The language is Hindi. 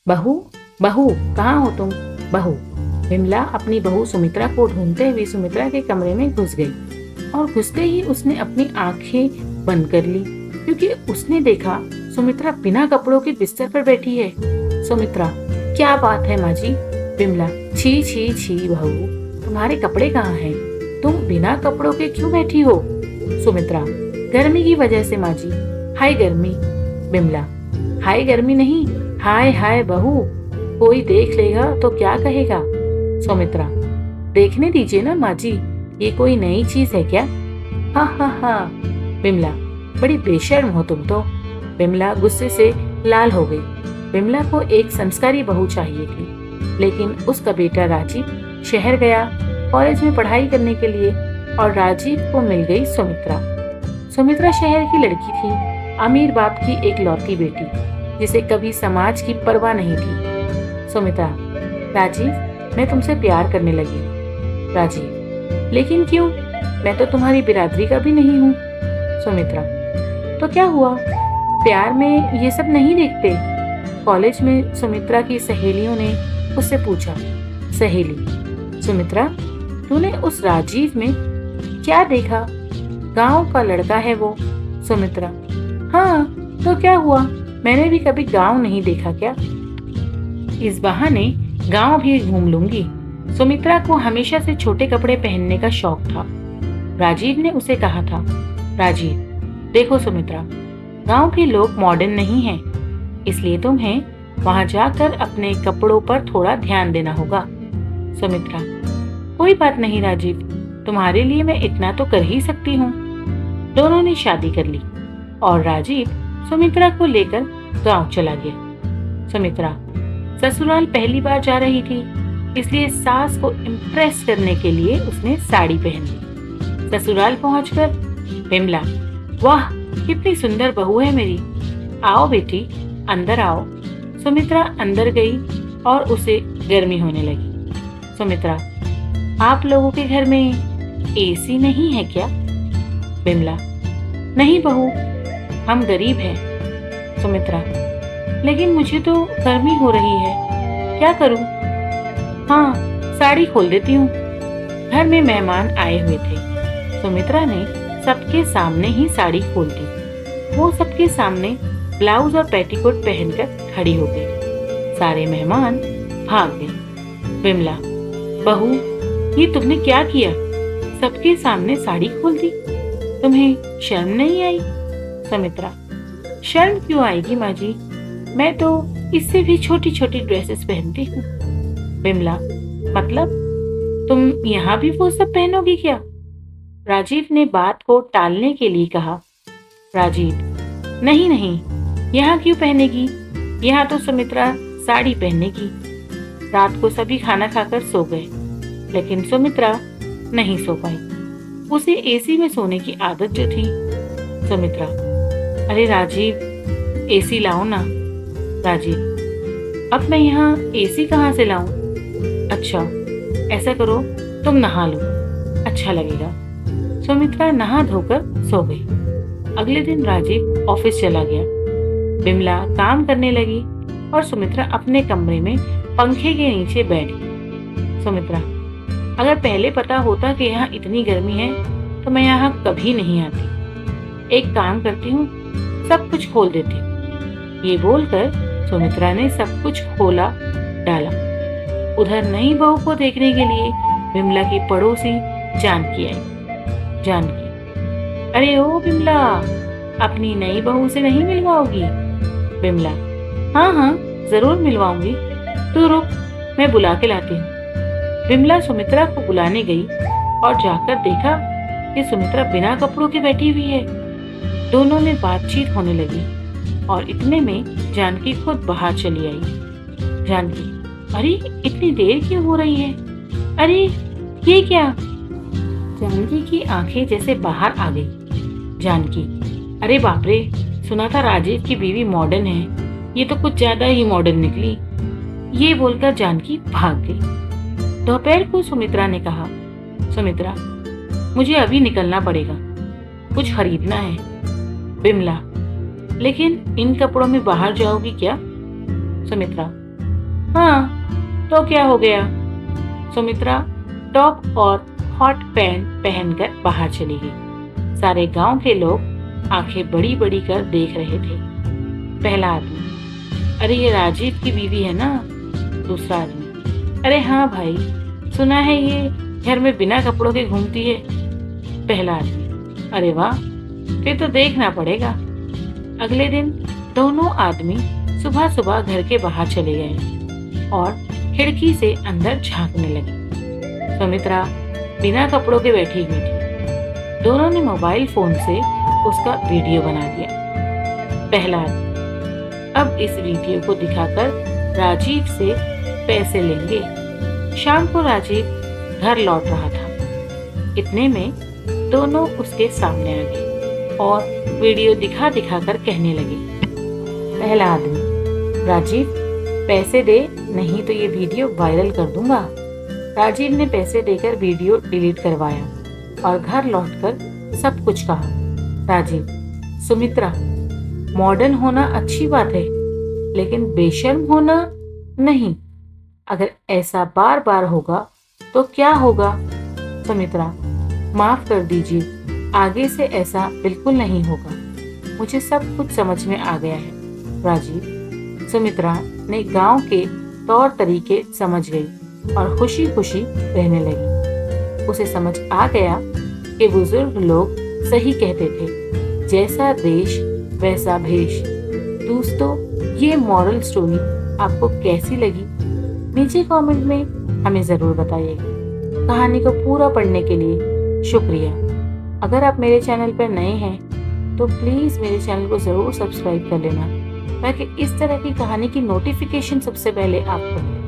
बहू, बहू, कहाँ हो तुम? बहू। विमला अपनी बहू सुमित्रा को ढूंढते हुए सुमित्रा के कमरे में घुस गई और घुसते ही उसने अपनी आंखें बंद कर ली, क्योंकि उसने देखा सुमित्रा बिना कपड़ों के बिस्तर पर बैठी है। सुमित्रा, क्या बात है माँ जी? विमला, छी छी छी बहू, तुम्हारे कपड़े कहाँ हैं? तुम बिना कपड़ों के क्यों बैठी हो? सुमित्रा, गर्मी की वजह से माँ जी। हाय गर्मी। विमला, हाय गर्मी नहीं, हाय हाय बहू, कोई देख लेगा तो क्या कहेगा? सुमित्रा, देखने दीजिए ना माँ जी, ये कोई नई चीज है क्या? हा हा हा। विमला, बड़ी बेशर्म हो तुम तो। विमला गुस्से से लाल हो गई। विमला को एक संस्कारी बहू चाहिए थी, लेकिन उसका बेटा राजीव शहर गया कॉलेज में पढ़ाई करने के लिए और राजीव को मिल गई सुमित्रा। सुमित्रा शहर की लड़की थी, अमीर बाप की एक लौती बेटी, जिसे कभी समाज की परवाह नहीं थी। सुमित्रा, राजीव, मैं तुमसे प्यार करने लगी। राजीव, लेकिन क्यों? मैं तो तुम्हारी बिरादरी का भी नहीं हूँ। सुमित्रा, तो क्या हुआ? प्यार में ये सब नहीं देखते? कॉलेज में सुमित्रा की सहेलियों ने उससे पूछा। सहेली, सुमित्रा, तूने उस राजीव में क्या देखा? गांव का लड़का है वो। सुमित्रा, हाँ, तो क्या हुआ? मैंने भी कभी गांव नहीं देखा क्या? इस बहाने गांव भी घूम लूंगी। सुमित्रा को हमेशा से छोटे कपड़े पहनने का शौक था। राजीव ने उसे कहा था, राजीव, देखो सुमित्रा, गांव के लोग मॉडर्न नहीं हैं, इसलिए तुम्हें वहां जाकर अपने कपड़ों पर थोड़ा ध्यान देना होगा। सुमित्रा, कोई बात नहीं राजीव, तुम्हारे लिए मैं इतना तो कर ही सकती हूँ। दोनों ने शादी कर ली और राजीव सुमित्रा को लेकर गांव चला गया। सुमित्रा ससुराल पहली बार जा रही थी, इसलिए सास को इम्प्रेस करने के लिए उसने साड़ी पहन ली। ससुराल पहुंचकर विमला, वाह, कितनी सुंदर बहू है मेरी, आओ बेटी अंदर आओ। सुमित्रा अंदर गई और उसे गर्मी होने लगी। सुमित्रा, आप लोगों के घर में एसी नहीं है क्या? विमला, नहीं बहू, हम गरीब हैं। सुमित्रा, लेकिन मुझे तो गर्मी हो रही है, क्या करूं? हाँ, साड़ी खोल देती हूँ। घर में मेहमान आए हुए थे। सुमित्रा ने सबके सामने ही साड़ी खोल दी। वो सबके सामने ब्लाउज और पेटीकोट पहनकर खड़ी हो गई। सारे मेहमान भाग गए। विमला, बहू, ये तुमने क्या किया? सबके सामने साड़ी खोल दी, तुम्हें शर्म नहीं आई? सुमित्रा, शर्म क्यों आएगी माँ जी, मैं तो इससे भी छोटी छोटी ड्रेसेस पहनती हूँ। विमला, मतलब तुम यहाँ भी वो सब पहनोगी क्या? राजीव ने बात को टालने के लिए कहा। राजीव, नहीं नहीं, यहाँ क्यों पहनेगी? यहाँ तो सुमित्रा साड़ी पहनेगी। रात को सभी खाना खाकर सो गए, लेकिन सुमित्रा नहीं सो पाई। उसे एसी में सोने की आदत जो थी। सुमित्रा, अरे राजीव, एसी लाओ ना। राजीव, अब मैं यहाँ एसी कहाँ से लाऊं? अच्छा, ऐसा करो, तुम नहा लो, अच्छा लगेगा। सुमित्रा नहा धोकर सो गई। अगले दिन राजीव ऑफिस चला गया। विमला काम करने लगी और सुमित्रा अपने कमरे में पंखे के नीचे बैठ गई। सुमित्रा, अगर पहले पता होता कि यहाँ इतनी गर्मी है तो मैं यहाँ कभी नहीं आती। एक काम करती हूँ, सब कुछ खोल देती हूँ। ये बोलकर सुमित्रा ने सब कुछ खोला डाला। उधर नई बहू को देखने के लिए विमला की पड़ोसी जानकी आई। जानकी, अरे ओ विमला, अपनी नई बहू से नहीं मिलवाओगी? विमला, हाँ हाँ, जरूर मिलवाऊंगी, तू रुक, मैं बुला के लाती हूँ। विमला सुमित्रा को बुलाने गई और जाकर देखा कि सुमित्रा बिना कपड़ों के बैठी हुई है। दोनों में बातचीत होने लगी और इतने में जानकी खुद बाहर चली आई। जानकी, अरे इतनी देर क्यों हो रही है? अरे ये क्या? जानकी की आंखें जैसे बाहर आ गई। जानकी, अरे बाप रे, सुना था राजीव की बीवी मॉडर्न है, ये तो कुछ ज्यादा ही मॉडर्न निकली। ये बोलकर जानकी भाग गई। दोपहर को सुमित्रा ने कहा, सुमित्रा, मुझे अभी निकलना पड़ेगा, कुछ खरीदना है। विमला, लेकिन इन कपड़ों में बाहर जाओगी क्या? सुमित्रा, हाँ, तो क्या हो गया? सुमित्रा टॉप और हॉट पैंट पहनकर बाहर चली गई। सारे गांव के लोग आंखें बड़ी बड़ी कर देख रहे थे। पहला आदमी, अरे ये राजीव की बीवी है ना। दूसरा आदमी, अरे हाँ भाई, सुना है ये घर में बिना कपड़ों के घूमती है। पहला आदमी, अरे वाह, फिर तो देखना पड़ेगा। अगले दिन दोनों आदमी सुबह सुबह घर के बाहर चले गए और खिड़की से अंदर झांकने लगे। सुमित्रा बिना कपड़ों के बैठी हुई थी। दोनों ने मोबाइल फोन से उसका वीडियो बना दिया। पहला आदमी, अब इस वीडियो को दिखाकर राजीव से पैसे लेंगे। शाम को राजीव घर लौट रहा था। इतने में दोनों उसके सामने आ गए और वीडियो दिखा दिखा कर कहने लगे। पहला आदमी, राजीव पैसे दे, नहीं तो ये वीडियो वायरल कर दूंगा। राजीव ने पैसे देकर वीडियो डिलीट करवाया और घर लौटकर सब कुछ कहा। राजीव, सुमित्रा, मॉडर्न होना अच्छी बात है, लेकिन बेशर्म होना नहीं। अगर ऐसा बार बार होगा तो क्या होगा? सुमित्रा, माफ कर दीजिए, आगे से ऐसा बिल्कुल नहीं होगा। मुझे सब कुछ समझ में आ गया है। राजीव, सुमित्रा ने गांव के तौर तरीके समझ गई और खुशी खुशी रहने लगी। उसे समझ आ गया कि बुजुर्ग लोग सही कहते थे, जैसा देश वैसा भेष। दोस्तों, ये मॉरल स्टोरी आपको कैसी लगी? नीचे कमेंट में हमें ज़रूर बताइएगा। कहानी को पूरा पढ़ने के लिए शुक्रिया। अगर आप मेरे चैनल पर नए हैं तो प्लीज़ मेरे चैनल को ज़रूर सब्सक्राइब कर लेना, ताकि इस तरह की कहानी की नोटिफिकेशन सबसे पहले आपको मिले।